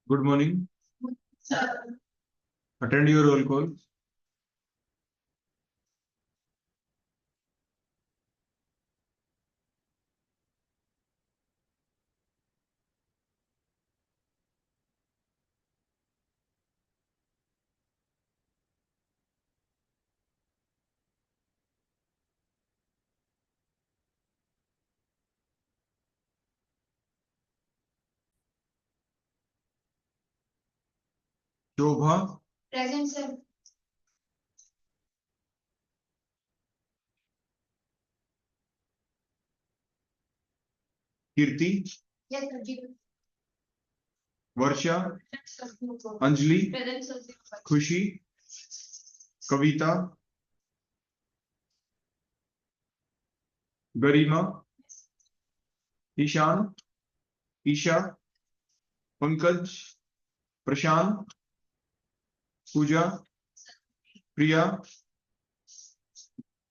Good morning. Attend your roll call. Shobha, present sir. Kirti, yes sir ji. Varsha, Anjali, present sir. Khushi, Kavita, Garima, Ishan, Isha, Pankaj, Prashant, Puja, Priya,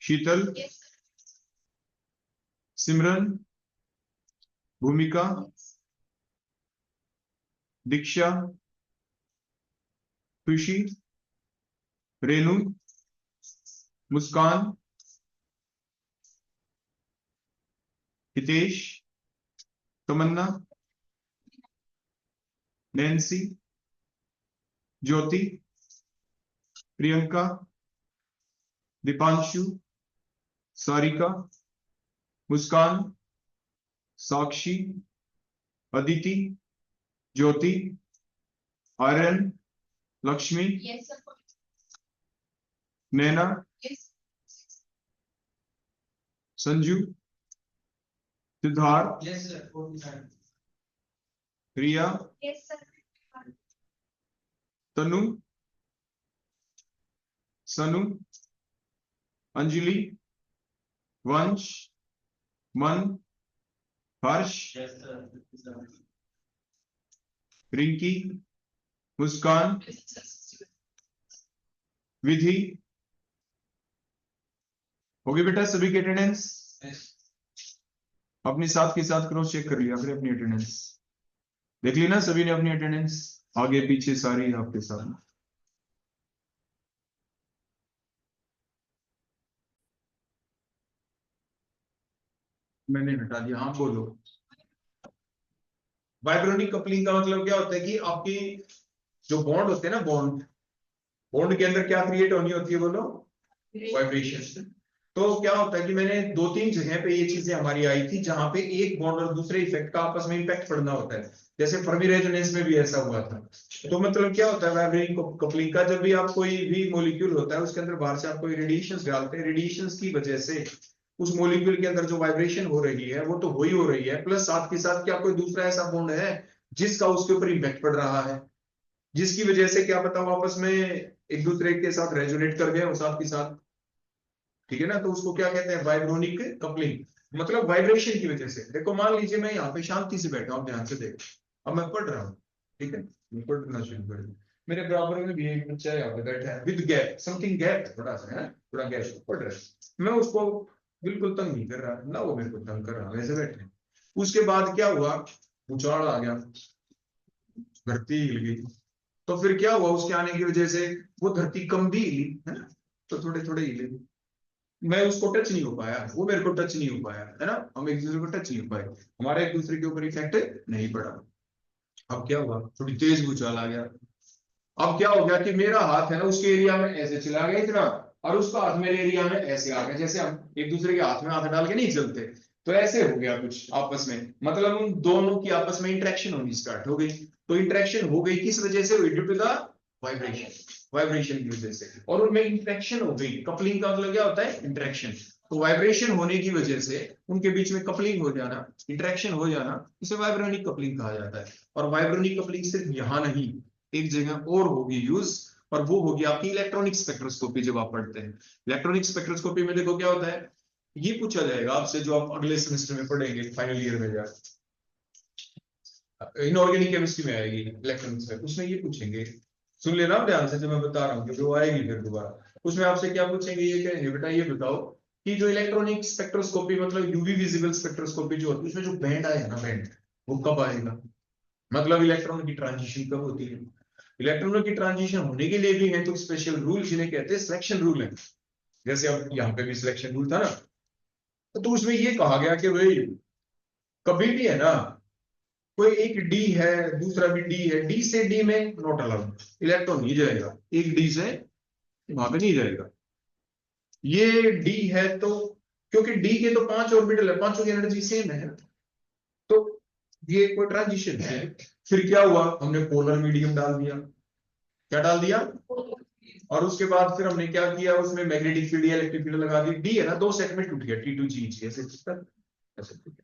Sheetal, Simran, Bhumika, Diksha, Khushi, Renu, Muskan, Hitesh, Tamanna, Nancy, Jyoti, Priyanka, Deepanshu, Sarika, Muskan, Sakshi, Aditi, Jyoti, Aryan, Lakshmi, yes sir. Naina, yes. Sanju, Siddharth, yes sir. Riya, yes sir. Tanu, Sanu, Anjali, Vansh, Mann, हर्ष, रिंकी, मुस्कान, विधि। होगी बेटा सभी की attendance? अपनी साथ के साथ cross check कर लिया फिर अपनी अटेंडेंस देख ली ना सभी ने अपनी अटेंडेंस आगे पीछे सारी आपके साथ। मैंने हटा दिया। हाँ बोलो। वाइब्रोनिक कपलिंग का मतलब क्या होता है कि आपकी जो बॉन्ड होते हैं ना, बॉन्ड के अंदर क्या क्रिएट होनी होती है बोलो? वाइब्रेशन। तो क्या होता है कि मैंने 2-3 जगह पे ये चीजें हमारी आई थी जहां पे एक बॉन्ड और दूसरे इफेक्ट का आपस में इम्पैक्ट पड़ना होता है, जैसे फर्मी रेजोनेंस में भी ऐसा हुआ था। तो मतलब क्या होता है वाइब्रेनिक कपलिंग का, जब भी आप कोई भी मॉलिक्यूल होता है उसके अंदर बाहर से आप कोई रेडिएशंस डालते हैं, रेडिएशंस की वजह से उस मॉलिक्यूल के अंदर जो वाइब्रेशन हो रही है वो तो हो ही हो रही है, प्लस साथ के साथ क्या कोई दूसरा ऐसा बॉन्ड है जिसका उसके ऊपर इम्पैक्ट पड़ रहा है, जिसकी वजह से क्या पता आपस में एक दूसरे के साथ रेजोनेट कर गए और साथ के साथ, ठीक है ना। तो उसको क्या कहते हैं? Vibronic coupling. मतलब वाइब्रेशन की वजह से। देखो मान लीजिए मैं यहाँ पे शांति से बैठा हूँ, ध्यान से देखो, अब मैं पढ़ रहा हूँ, ठीक है, मैं पढ़ना शुरू कर दूं। मेरे बराबर में भी एक बच्चा यहाँ पे बैठा है विद गैप, समथिंग गैप थोड़ा सा है, थोड़ा गैप पढ़ रहा है। मैं उसको बिल्कुल तंग नहीं कर रहा ना, वो मेरे को तंग कर रहा, वैसे बैठे। उसके बाद क्या हुआ? उछाल आ गया, धरती हिल गई। तो फिर क्या हुआ? उसके आने की वजह से वो धरती कम भी हिली है ना, तो थोड़े थोड़े हिले। मैं उसको टच नहीं हो पाया, वो मेरे को टच नहीं हो पाया, है ना, हम एक दूसरे को टच नहीं हो पाए, हमारे एक दूसरे के ऊपर इफेक्ट नहीं पड़ा। अब क्या हुआ? थोड़ी तेज भूचाल आ गया। अब क्या हो गया कि मेरा हाथ है ना उसके एरिया में ऐसे चला गया इतना, और उसका हाथ मेरे एरिया में ऐसे आ गया, जैसे हम एक दूसरे के हाथ में हाथ डाल के नहीं चलते, तो ऐसे हो गया कुछ आपस में, मतलब उन दोनों की आपस में इंटरेक्शन होनी स्टार्ट हो गई। तो इंटरेक्शन हो गई किस वजह से हुई? Due to the vibration, vibration की वजह से, और उनमें इंटरेक्शन हो गई। कपलिंग का मतलब क्या होता है? इंटरेक्शन। तो वाइब्रेशन होने की वजह से उनके बीच में कपलिंग हो जाना, इंटरेक्शन हो जाना, इसे वाइब्रोनिक कपलिंग कहा जाता है। और वाइब्रोनिक कपलिंग सिर्फ यहां नहीं, एक जगह और होगी यूज, और वो होगी आपकी इलेक्ट्रॉनिक स्पेक्ट्रोस्कोपी। जब आप पढ़ते हैं इलेक्ट्रॉनिक स्पेक्ट्रोस्कोपी में, देखो क्या होता है, ये पूछा जाएगा आपसे जो आप अगले सेमेस्टर में पढ़ेंगे फाइनल ईयर में जाकर, इनऑर्गेनिक केमिस्ट्री में आएगी इलेक्ट्रॉनिक्स में, उसमें ये पूछेंगे, सुन लेना ध्यान से जो मैं बता रहा हूँ, क्योंकि वो आएगी फिर दोबारा। उसमें आपसे क्या पूछेंगे? ये कहेंगे बेटा ये बताओ कि जो इलेक्ट्रॉनिक स्पेक्ट्रोस्कोपी मतलब यूवी विजिबल स्पेक्ट्रोस्कोपी जो होती है, उसमें जो बैंड आएगा ना, बैंड वो कब आएगा? मतलब इलेक्ट्रॉन की ट्रांजिशन कब होती है? इलेक्ट्रॉनों की ट्रांजिशन होने के लिए भी है तो स्पेशल रूल जिन्हें कहते हैं सिलेक्शन रूल है। जैसे अब यहाँ पे भी सिलेक्शन रूल था ना, तो उसमें ये कहा गया कि भाई कभी भी है ना, कोई एक डी है, दूसरा भी डी है, डी से डी में नॉट अलाउड, इलेक्ट्रॉन नहीं जाएगा, एक डी से वहां पे नहीं जाएगा। ये डी है तो, क्योंकि डी के तो 5 ऑर्बिटल है, पांचों की एनर्जी सेम है, तो ये कोई ट्रांजिशन है। फिर क्या हुआ, हमने पोलर मीडियम डाल दिया, क्या डाल दिया, और उसके बाद फिर हमने क्या किया, उसमें मैग्नेटिक फील्ड या इलेक्ट्रिक फील्ड लगा दी। डी है ना, दो सेट में टूट गया, T2G ऐसे ऐसे टूट गया।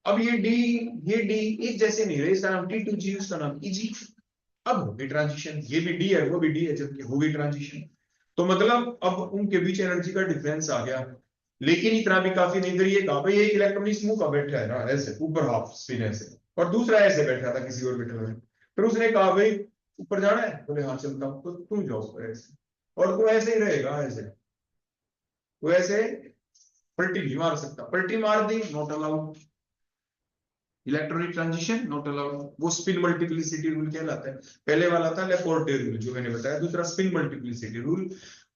अब ये डी एक जैसे नहीं रहे, इसका नाम T2G, उसका नाम EG। अब हो गई ट्रांजिशन, ये भी डी है वो भी डी है, जबकि हो गई ट्रांजिशन। तो मतलब अब उनके बीच एनर्जी का डिफरेंस आ गया, लेकिन इतना भी काफी नहीं। फिर ये कहा भाई एक इलेक्ट्रॉन इस मुंह का बैठा है ना ऐसे ऊपर हाफ स्पिन ऐसे, और दूसरा ऐसे बैठा था किसी ऑर्बिटल में। फिर उसने कहा भाई ऊपर जाना है, बोले हाँ चलता हूं, तो तुम जाओ ऊपर ऐसे, और तू ऐसे ही रहेगा ऐसे, वो ऐसे पलटी नहीं मार सकता, पलटी मार दी not allowed, electronic transition not allowed. वो स्पिन मल्टीप्लिसिटी रूल कहलाता है। पहले वाला था लेपोर्टे रूल जो मैंने बताया, दूसरा स्पिन मल्टीप्लिसिटी रूल।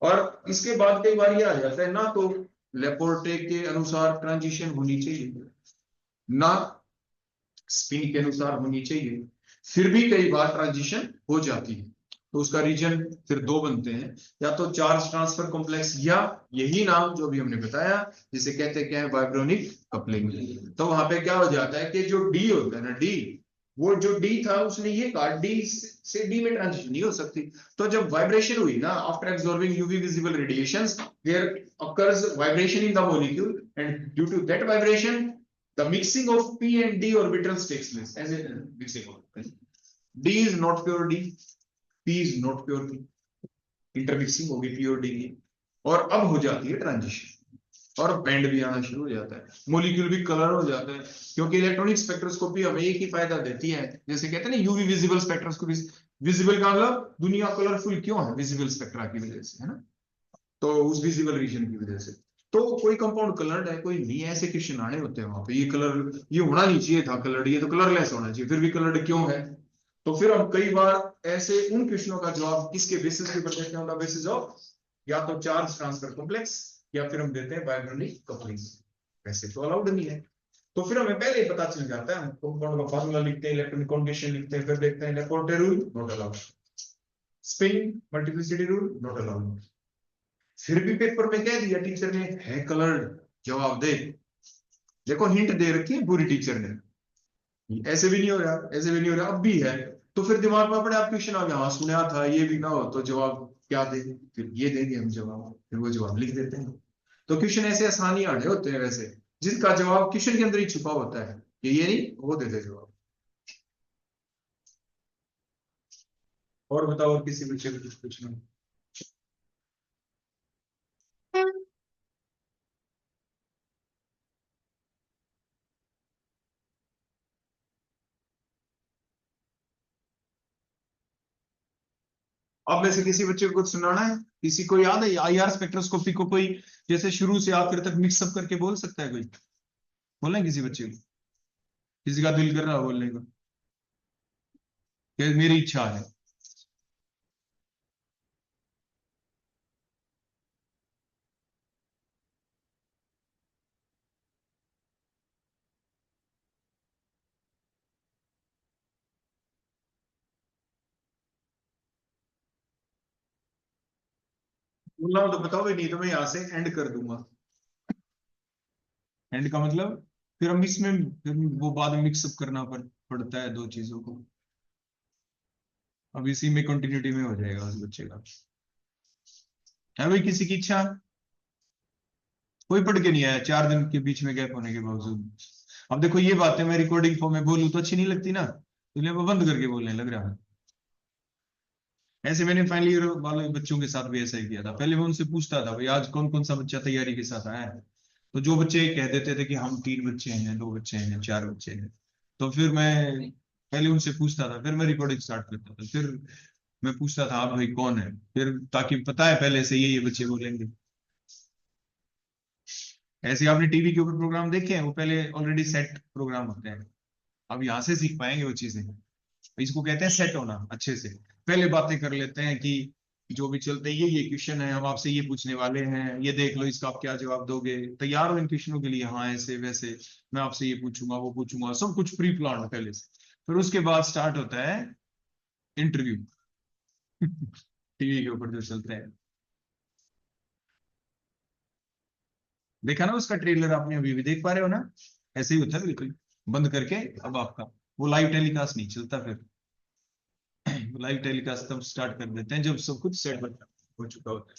और इसके बाद कई बार ये आ जाता है ना, तो लेपोर्टे के अनुसार ट्रांजिशन होनी चाहिए ना स्पिन के अनुसार होनी चाहिए, फिर भी कई बार ट्रांजिशन हो जाती है। तो उसका रीजन फिर दो बनते हैं, या तो चार्ज ट्रांसफर कॉम्प्लेक्स, या यही नाम जो भी हमने बताया जिसे कहते क्या है, वाइब्रोनिक कपलिंग। तो वहां पे क्या हो जाता है कि जो डी होता है ना, डी, वो जो डी था उसने ये कहा डी से डी में ट्रांजिशन नहीं हो सकती। तो जब वाइब्रेशन हुई ना, after absorbing UV visible radiations, there occurs vibration in the molecule, and due to that vibration the mixing of p and d orbitals takes place as a mixing of d is not pure d, p is not pure p, intermixing होगी p और d की, और अब हो जाती है transition, और band भी आना शुरू हो जाता है, मॉलिक्यूल भी कलर हो जाता है। क्योंकि इलेक्ट्रॉनिक स्पेक्ट्रोस्कोपी हमें एक ही फायदा देती है, जैसे कहते हैं ना यूवी विजिबल स्पेक्ट्रोस्कोपी, विजिबल का मतलब दुनिया कलरफुल क्यों है, विजिबल स्पेक्ट्रा की वजह से, है ना, तो उस विजिबल रीजन की वजह से। तो कोई कंपाउंड कलर्ड है कोई नहीं, ऐसे क्वेश्चन आने होते हैं वहां पे, ये कलर ये होना नहीं चाहिए था कलर्ड, ये तो कलरलेस होना चाहिए, फिर भी कलर्ड क्यों है। तो फिर हम कई बार ऐसे उन क्वेश्चनों का जवाब किसके बेसिस पे देते हैं, बेसिस ऑफ या तो चार्ज ट्रांसफर कॉम्प्लेक्स, या फिर हम देते हैं वाइब्रोनिक कपलिंग। वैसे तो अलाउड नहीं है, तो फिर हमें पहले ही पता चल जाता है, हम कंपाउंड का फार्मूला लिखते हैं, इलेक्ट्रॉनिक कॉन्जुगेशन लिखते हैं, फिर देखते हैं Laporte rule not allowed, spin multiplicity rule not allowed. फिर भी पेपर में कह दिया टीचर ने है कलर्ड, जवाब दे। देखो हिंट दे रखी है पूरी टीचर ने, ऐसे भी नहीं हो रहा, ऐसे भी नहीं हो रहा, अब भी है। तो फिर दिमाग में अपने आप क्वेश्चन आ गया, हाँ सुना था, ये भी ना हो तो जवाब क्या दे, फिर ये दे दिया हम जवाब, फिर वो जवाब लिख देते हैं। तो क्वेश्चन ऐसे आसानी आने होते हैं वैसे, जिसका जवाब क्वेश्चन के अंदर ही छुपा होता है, ये नहीं वो दे दे जवाब। और बताओ, और किसी बच्चे को कुछ पूछना? अब में से किसी बच्चे को कुछ सुनाना है? किसी को याद है IR स्पेक्ट्रोस्कोपी को कोई जैसे शुरू से आखिर तक मिक्सअप करके बोल सकता है कोई? बोलना है किसी बच्चे को, किसी का दिल कर रहा है बोलने का, कि मेरी इच्छा है। बोलना हो तो बताओ, नहीं तो मैं यहां से एंड कर दूंगा। एंड का मतलब फिर हम इसमें फिर वो बाद में मिक्सअप करना पड़ता है दो चीजों को। अब इसी में कंटिन्यूटी में हो जाएगा उस बच्चे का। है भाई किसी की इच्छा? कोई पढ़ के नहीं आया 4 दिन के बीच में गैप होने के बावजूद। अब देखो ये बातें मैं रिकॉर्डिंग फॉर्म में बोलूं तो अच्छी नहीं लगती ना, इसलिए मैं बंद करके बोलने लग रहा है। ऐसे मैंने फाइनल ईयर वाले बच्चों के साथ भी ऐसा ही किया था, पहले मैं उनसे पूछता था भाई आज कौन कौन सा बच्चा तैयारी के साथ आया है, तो जो बच्चे कह देते थे कि हम 3 बच्चे हैं, 2 बच्चे हैं, 4 बच्चे हैं, तो फिर मैं पहले उनसे पूछता था, फिर मैं रिकॉर्डिंग स्टार्ट करता था, फिर मैं पूछता था आप भाई कौन है, फिर ताकि पता है पहले से ये बच्चे बोलेंगे। ऐसे आपने टीवी के ऊपर प्रोग्राम देखे हैं, वो पहले ऑलरेडी सेट प्रोग्राम होते हैं, अब यहाँ से सीख पाएंगे वो चीजें। इसको कहते हैं सेट होना अच्छे से। पहले बातें कर लेते हैं कि जो भी चलते हैं ये क्वेश्चन है, हम आपसे ये पूछने वाले हैं, ये देख लो इसका आप क्या जवाब दोगे, तैयार हो इन क्वेश्चनों के लिए, हाँ ऐसे वैसे मैं आपसे ये पूछूंगा वो पूछूंगा, सब कुछ प्री प्लान पहले से। फिर उसके बाद स्टार्ट होता है इंटरव्यू। टीवी के ऊपर जो चलते हैं, देखा ना उसका ट्रेलर आपने, अभी भी देख पा रहे हो ना, ऐसे ही होता है बिल्कुल। बंद करके अब आपका वो लाइव टेलीकास्ट नहीं चलता, फिर लाइव टेलीकास्ट तब स्टार्ट कर देते हैं जब सब कुछ सेट हो चुका होता है।